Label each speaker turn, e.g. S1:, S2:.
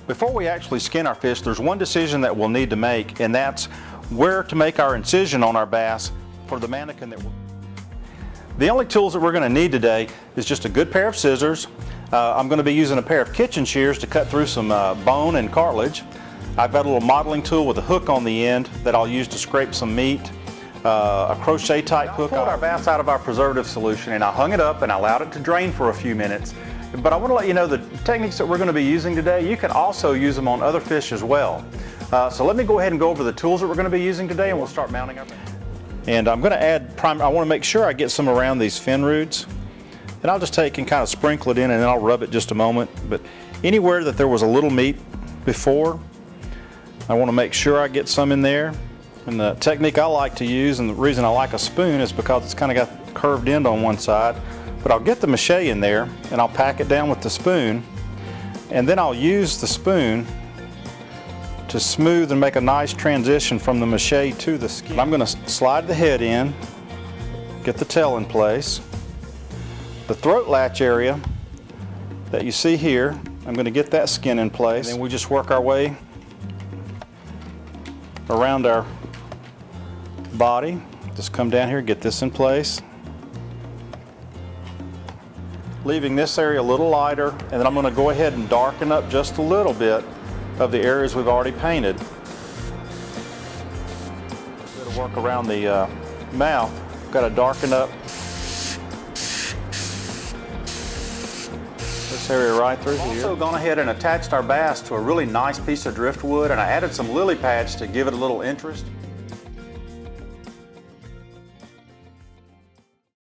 S1: Before we actually skin our fish, there's one decision that we'll need to make, and that's where to make our incision on our bass for the mannequin that we're... The only tools that we're going to need today is just a good pair of scissors. I'm going to be using a pair of kitchen shears to cut through some bone and cartilage. I've got a little modeling tool with a hook on the end that I'll use to scrape some meat. A crochet type hook. I pulled our bass out of our preservative solution and I hung it up and I allowed it to drain for a few minutes. But I want to let you know the techniques that we're going to be using today, you can also use them on other fish as well. So let me go ahead and go over the tools that we're going to be using today and we'll start mounting our bass. And I'm going to add primer. I want to make sure I get some around these fin roots. And I'll just take and kind of sprinkle it in and then I'll rub it just a moment. But anywhere that there was a little meat before, I want to make sure I get some in there. And the technique I like to use, and the reason I like a spoon, is because it's kind of got a curved end on one side. But I'll get the mache in there and I'll pack it down with the spoon. And then I'll use the spoon to smooth and make a nice transition from the mache to the skin. I'm going to slide the head in, get the tail in place. The throat latch area that you see here, I'm going to get that skin in place. And then we just work our way around our body. Just come down here, get this in place. Leaving this area a little lighter, and then I'm going to go ahead and darken up just a little bit of the areas we've already painted. A bit of work around the mouth. Got to darken up this area right through here. Also gone ahead and attached our bass to a really nice piece of driftwood, and I added some lily pads to give it a little interest.